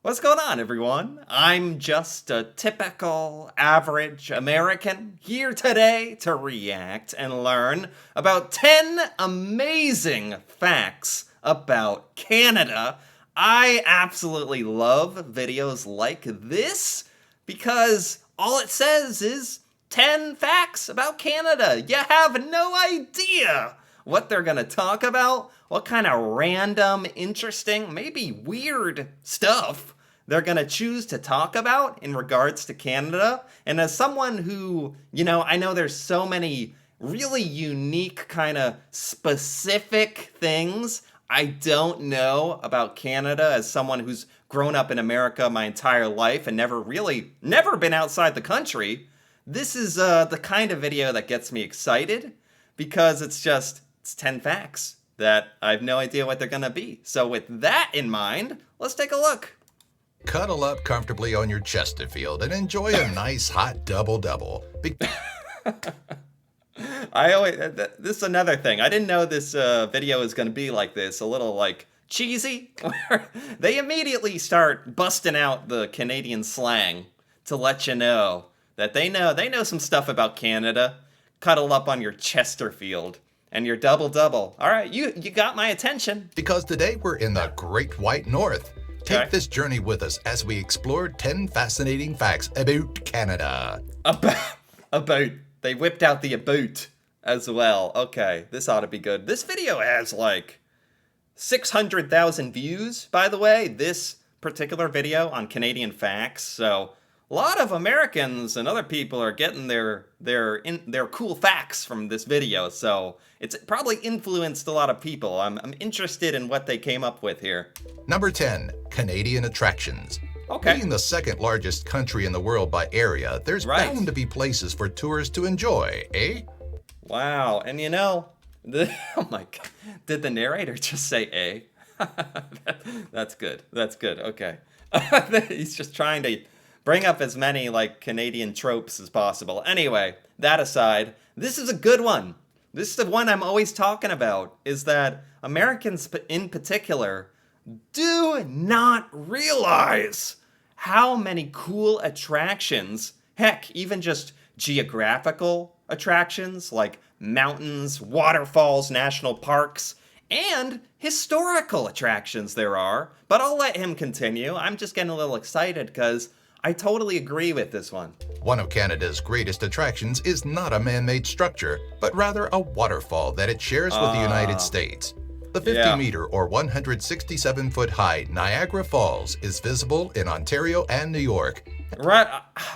What's going on, everyone? I'm just a typical average American here today to react and learn about 10 amazing facts about Canada. I absolutely love videos like this because all it says is 10 facts about Canada. You have no idea what they're gonna talk about, what kind of random, interesting, maybe weird stuff they're gonna choose to talk about in regards to Canada. And as someone who, I know there's so many really unique, kind of specific things I don't know about Canada as someone who's grown up in America my entire life and never been outside the country. This is the kind of video that gets me excited because it's 10 facts that I have no idea what they're going to be. So with that in mind, let's take a look. Cuddle up comfortably on your Chesterfield and enjoy a nice hot double-double. This is another thing. I didn't know this video is going to be like this, a little like cheesy, where they immediately start busting out the Canadian slang to let you know that they know some stuff about Canada. Cuddle up on your Chesterfield and your double-double. All right, you got my attention. Because today we're in the Great White North. Take Okay. this journey with us as we explore 10 fascinating facts about Canada. About. They whipped out the about as well. Okay, this ought to be good. This video has like 600,000 views, by the way. This particular video on Canadian facts. So a lot of Americans and other people are getting their cool facts from this video. So it's probably influenced a lot of people. I'm interested in what they came up with here. Number 10, Canadian attractions. Okay. Being the second largest country in the world by area, there's Right. bound to be places for tourists to enjoy, eh? Wow, and oh my God, did the narrator just say A? That's good. That's good. Okay. He's just trying to bring up as many like Canadian tropes as possible. Anyway, that aside, this is a good one. This is the one I'm always talking about, is that Americans in particular do not realize how many cool attractions, heck, even just geographical attractions like mountains, waterfalls, national parks, and historical attractions there are. But I'll let him continue. I'm just getting a little excited because I totally agree with this one. One of Canada's greatest attractions is not a man-made structure, but rather a waterfall that it shares with the United States. The 50-meter or 167-foot high Niagara Falls is visible in Ontario and New York. Right,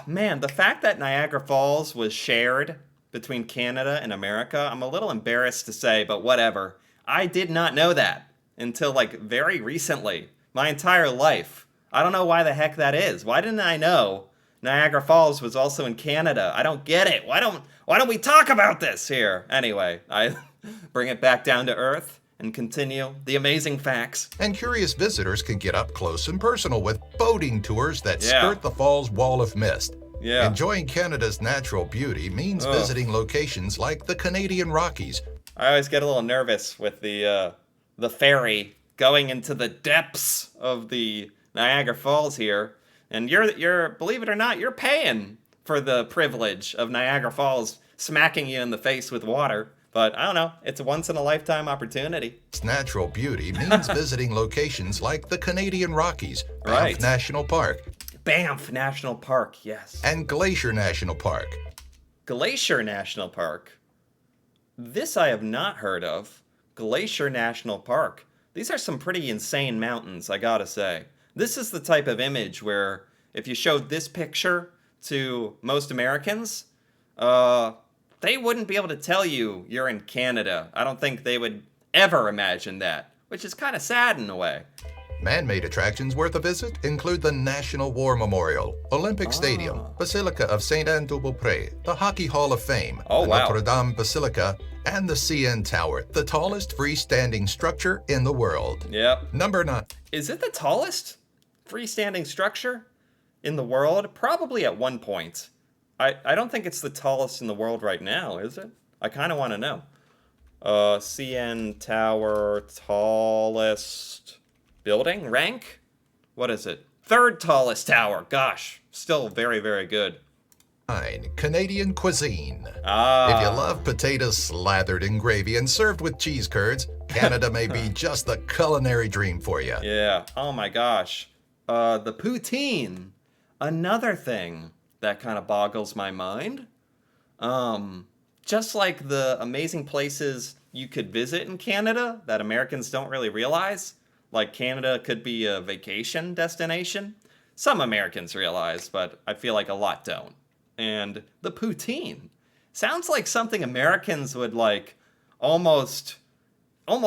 man, the fact that Niagara Falls was shared between Canada and America, I'm a little embarrassed to say, but whatever. I did not know that until like very recently. My entire life. I don't know why the heck that is. Why didn't I know Niagara Falls was also in Canada? I don't get it. Why don't we talk about this here? Anyway, I bring it back down to earth and continue the amazing facts. And curious visitors can get up close and personal with boating tours that Yeah. skirt the fall's wall of mist. Yeah. Enjoying Canada's natural beauty means visiting locations like the Canadian Rockies. I always get a little nervous with the ferry going into the depths of the Niagara Falls here, and you're believe it or not, you're paying for the privilege of Niagara Falls smacking you in the face with water. But I don't know, it's a once in a lifetime opportunity. Its natural beauty means visiting locations like the Canadian Rockies, Banff Right. National Park, Banff National Park, yes. and Glacier National Park. Glacier National Park. This I have not heard of. Glacier National Park. These are some pretty insane mountains, I gotta say. This is the type of image where if you showed this picture to most Americans, they wouldn't be able to tell you you're in Canada. I don't think they would ever imagine that, which is kind of sad in a way. Man-made attractions worth a visit include the National War Memorial, Olympic Stadium, Basilica of Saint-Anne-de-Beaupré, the Hockey Hall of Fame, Oh, the wow. Notre Dame Basilica, and the CN Tower, the tallest freestanding structure in the world. Yep. Number 9. Is it the tallest freestanding structure in the world? Probably at one point. I don't think it's the tallest in the world right now, is it? I kind of want to know. CN Tower, tallest building rank? What is it? Third tallest tower. Gosh, still very, very good. 9. Canadian cuisine. Ah. If you love potatoes slathered in gravy and served with cheese curds, Canada may be just the culinary dream for you. Yeah. Oh my gosh. The poutine. Another thing that kind of boggles my mind. Just like the amazing places you could visit in Canada that Americans don't really realize, like Canada could be a vacation destination. Some Americans realize, but I feel like a lot don't. And the poutine sounds like something Americans would like. Almost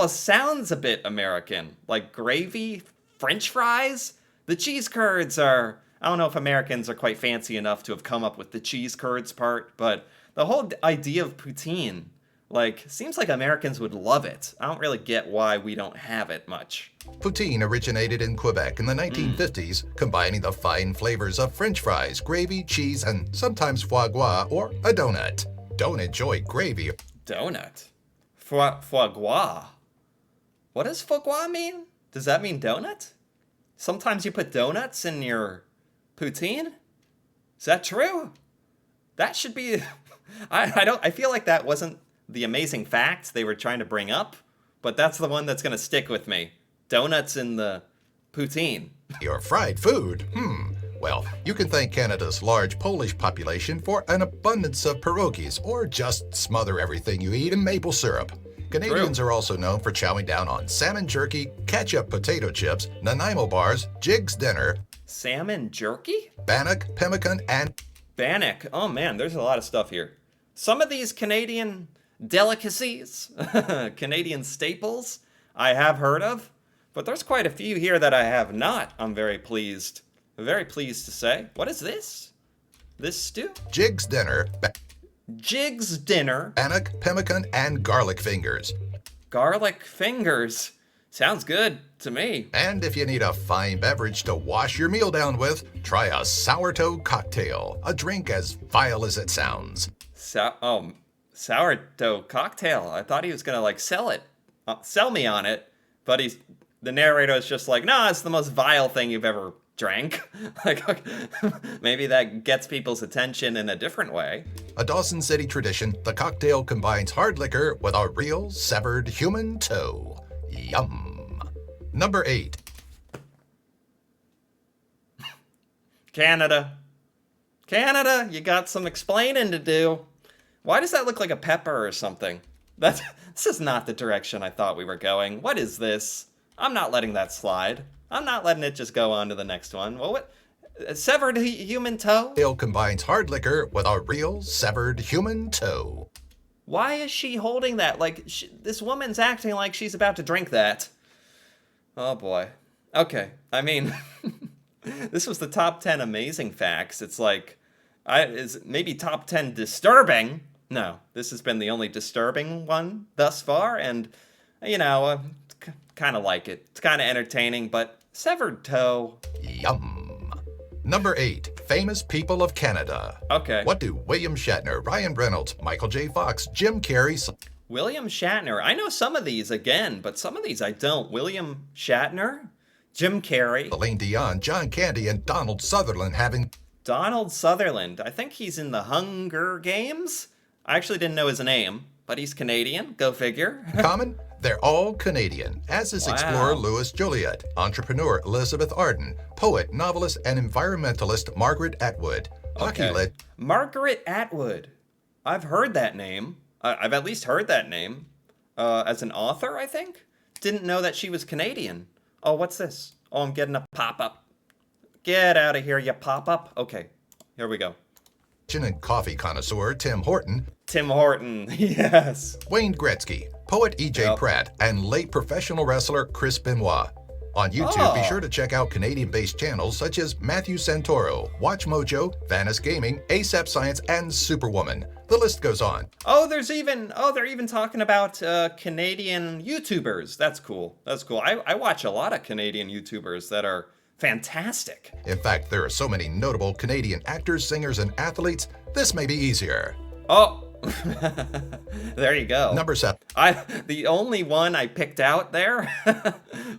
sounds a bit American, like gravy, French fries. The cheese curds are, I don't know if Americans are quite fancy enough to have come up with the cheese curds part, but the whole idea of poutine, like, seems like Americans would love it. I don't really get why we don't have it much. Poutine originated in Quebec in the 1950s, combining the fine flavors of French fries, gravy, cheese, and sometimes foie gras or a donut. Don't enjoy gravy. Donut? Foie gras? What does foie gras mean? Does that mean donut? Sometimes you put donuts in your poutine? Is that true? That should be... I feel like that wasn't the amazing fact they were trying to bring up, but that's the one that's going to stick with me. Donuts in the poutine. Your fried food? Well, you can thank Canada's large Polish population for an abundance of pierogies, or just smother everything you eat in maple syrup. Canadians are also known for chowing down on salmon jerky, ketchup potato chips, Nanaimo bars, Jig's dinner, Salmon jerky? bannock, pemmican, and Bannock. Oh man, there's a lot of stuff here. Some of these Canadian delicacies, Canadian staples, I have heard of, but there's quite a few here that I have not. I'm very pleased to say. What is this? This stew? Jig's dinner, Jig's dinner. bannock, pemmican, and garlic fingers. Garlic fingers. Sounds good to me. And if you need a fine beverage to wash your meal down with, try a sourdough cocktail, a drink as vile as it sounds. Sourdough cocktail. I thought he was gonna like sell me on it, but the narrator is just like, nah, it's the most vile thing you've ever drank. Like, maybe that gets people's attention in a different way. A Dawson City tradition, the cocktail combines hard liquor with a real severed human toe. Yum. Number 8. Canada, you got some explaining to do. Why does that look like a pepper or something? This is not the direction I thought we were going. What is this? I'm not letting that slide. I'm not letting it just go on to the next one. Well, what? Severed human toe? Ale combines hard liquor with a real severed human toe. Why is she holding that? Like, this woman's acting like she's about to drink that. Oh boy. Okay, I mean, this was the top 10 amazing facts. It's like, is maybe top 10 disturbing? No, this has been the only disturbing one thus far, and, you know, kind of like it. It's kind of entertaining, but severed toe. Yum. Number 8. Famous people of Canada. Okay. What do William Shatner, Ryan Reynolds, Michael J. Fox, Jim Carrey... William Shatner. I know some of these again, but some of these I don't. William Shatner, Jim Carrey, Celine Dion, John Candy, and Donald Sutherland having... Donald Sutherland. I think he's in the Hunger Games. I actually didn't know his name, but he's Canadian. Go figure. common? They're all Canadian, as is explorer Louis Joliet, entrepreneur Elizabeth Arden, poet, novelist, and environmentalist Margaret Atwood. Margaret Atwood. I've heard that name. I've at least heard that name. As an author, I think? Didn't know that she was Canadian. Oh, what's this? Oh, I'm getting a pop-up. Get out of here, you pop-up. Okay, here we go. And coffee connoisseur Tim Horton. Tim Horton, yes. Wayne Gretzky, poet E.J. Pratt, and late professional wrestler Chris Benoit. On YouTube, be sure to check out Canadian-based channels such as Matthew Santoro, Watch Mojo, Vanis Gaming, ASAP Science, and Superwoman. The list goes on. Oh, they're even talking about Canadian YouTubers. That's cool. I watch a lot of Canadian YouTubers that are fantastic. In fact, there are so many notable Canadian actors, singers, and athletes, this may be easier. Oh, there you go. Number 7. The only one I picked out there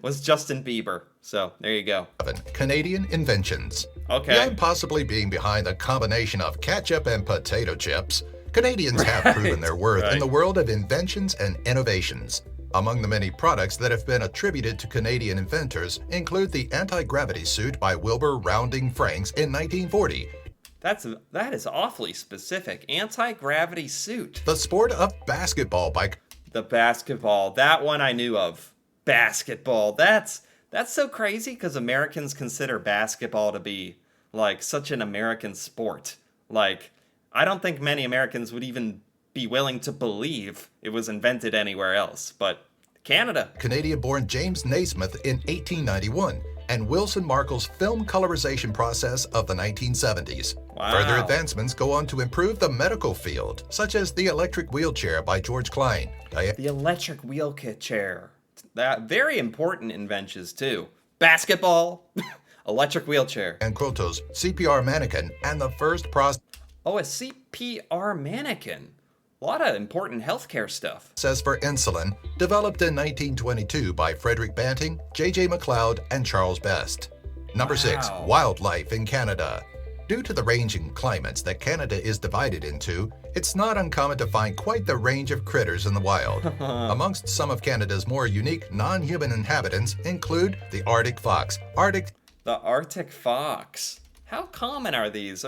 was Justin Bieber. So there you go. Canadian inventions. Okay. Beyond possibly being behind a combination of ketchup and potato chips, Canadians have proven their worth in the world of inventions and innovations. Among the many products that have been attributed to Canadian inventors include the anti-gravity suit by Wilbur Rounding Franks in 1940. That is awfully specific. Anti-gravity suit. The sport of basketball by... The basketball. That one I knew of. Basketball. That's so crazy because Americans consider basketball to be like such an American sport. Like, I don't think many Americans would even be willing to believe it was invented anywhere else. But Canada. Canadian-born James Naismith in 1891 and Wilson Markel's film colorization process of the 1970s. Wow. Further advancements go on to improve the medical field, such as the electric wheelchair by George Klein. The electric wheelchair. That very important inventions too. Basketball, electric wheelchair. And Krotos, CPR mannequin, and the first Oh, a CPR mannequin. A lot of important healthcare stuff. process for insulin, developed in 1922 by Frederick Banting, J.J. McLeod, and Charles Best. Number 6, Wow. wildlife in Canada. Due to the ranging climates that Canada is divided into, it's not uncommon to find quite the range of critters in the wild. Amongst some of Canada's more unique non-human inhabitants include the Arctic fox, The Arctic fox. How common are these?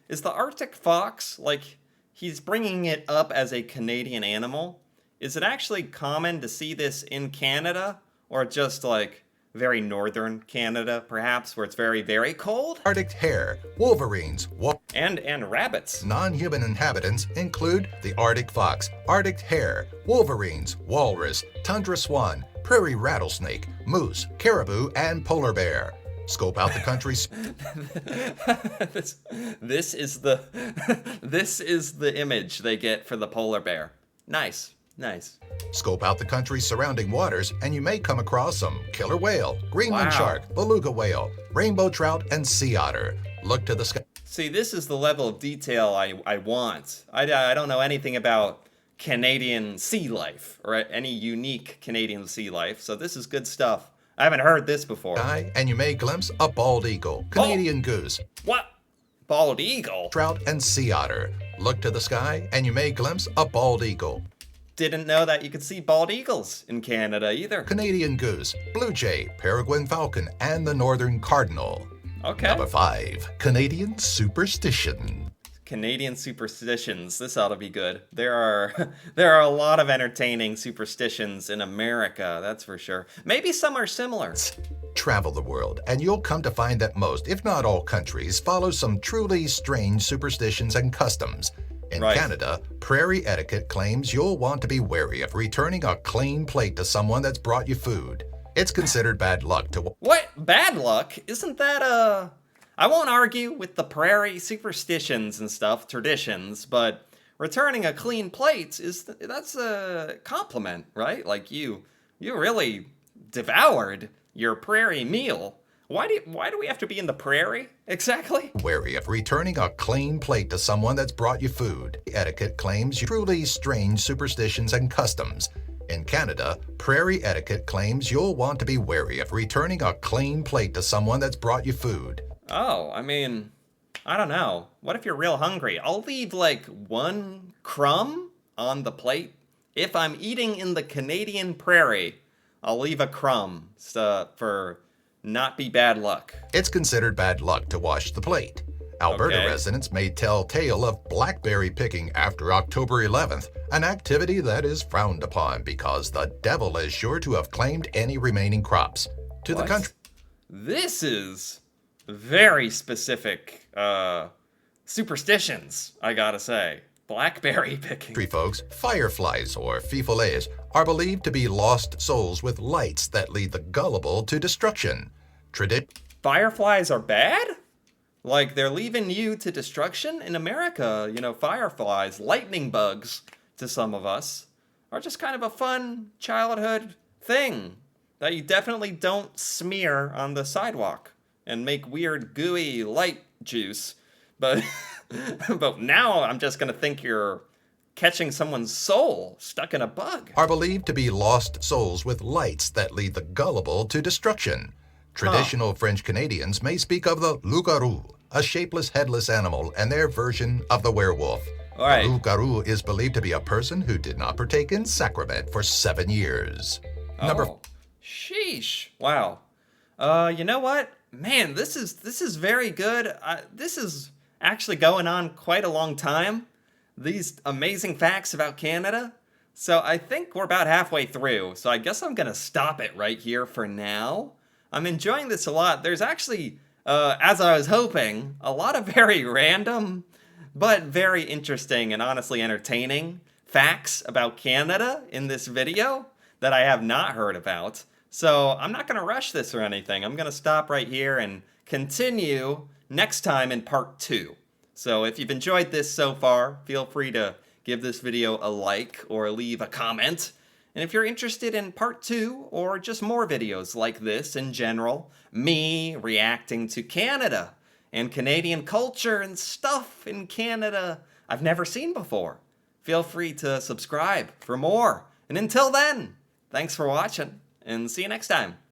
Is the Arctic fox, like, he's bringing it up as a Canadian animal? Is it actually common to see this in Canada? Or just, like, very northern Canada, perhaps, where it's very, very cold? Arctic hare, wolverines, And rabbits. Non-human inhabitants include the Arctic fox, Arctic hare, wolverines, walrus, tundra swan, prairie rattlesnake, moose, caribou, and polar bear. Scope out the country's this is the this is the image they get for the polar bear. Nice. Scope out the country's surrounding waters, and you may come across some killer whale, Greenland Wow. shark, beluga whale, rainbow trout, and sea otter. Look to the sky. See, this is the level of detail I want. I don't know anything about Canadian sea life or any unique Canadian sea life, so this is good stuff. I haven't heard this before. And you may glimpse a bald eagle, Canadian goose, What? Bald eagle? trout, and sea otter. Look to the sky, and you may glimpse a bald eagle, Didn't know that you could see bald eagles in Canada either. Canadian goose, blue jay, peregrine falcon, and the northern cardinal. Okay. Number 5, Canadian superstition. Canadian superstitions. This ought to be good. There are a lot of entertaining superstitions in America, that's for sure. Maybe some are similar. Travel the world, and you'll come to find that most, if not all countries, follow some truly strange superstitions and customs. In Right. Canada, prairie etiquette claims you'll want to be wary of returning a clean plate to someone that's brought you food. It's considered bad luck to... What? Bad luck? Isn't that I won't argue with the prairie superstitions and stuff, traditions, but returning a clean plate that's a compliment, right? Like you really devoured your prairie meal. Why do we have to be in the prairie exactly? Wary of returning a clean plate to someone that's brought you food. Etiquette claims you truly strange superstitions and customs. In Canada, prairie etiquette claims you'll want to be wary of returning a clean plate to someone that's brought you food. Oh, I mean, I don't know. What if you're real hungry? I'll leave like one crumb on the plate. If I'm eating in the Canadian prairie, I'll leave a crumb for not be bad luck. It's considered bad luck to wash the plate. Alberta Okay. residents may tell tale of blackberry picking after October 11th, an activity that is frowned upon because the devil is sure to have claimed any remaining crops. To the What? country This is very specific superstitions, I gotta say. Blackberry picking. folks, fireflies or fifolays are believed to be lost souls with lights that lead the gullible to destruction. Fireflies are bad? Like they're leaving you to destruction? In America, fireflies, lightning bugs, to some of us, are just kind of a fun childhood thing that you definitely don't smear on the sidewalk and make weird gooey light juice. But but now I'm just gonna think you're catching someone's soul stuck in a bug. are believed to be lost souls with lights that lead the gullible to destruction. Traditional French Canadians may speak of the loup-garou, a shapeless, headless animal, and their version of the werewolf. All right. The loup-garou is believed to be a person who did not partake in sacrament for 7 years. Sheesh. Wow. You know what? Man, this is very good. This is actually going on quite a long time. These amazing facts about Canada. So I think we're about halfway through. So I guess I'm gonna stop it right here for now. I'm enjoying this a lot. There's actually, as I was hoping, a lot of very random, but very interesting and honestly entertaining facts about Canada in this video that I have not heard about. So I'm not going to rush this or anything. I'm going to stop right here and continue next time in part 2. So if you've enjoyed this so far, feel free to give this video a like or leave a comment. And if you're interested in part 2 or just more videos like this in general, me reacting to Canada and Canadian culture and stuff in Canada I've never seen before, feel free to subscribe for more. And until then, thanks for watching and see you next time.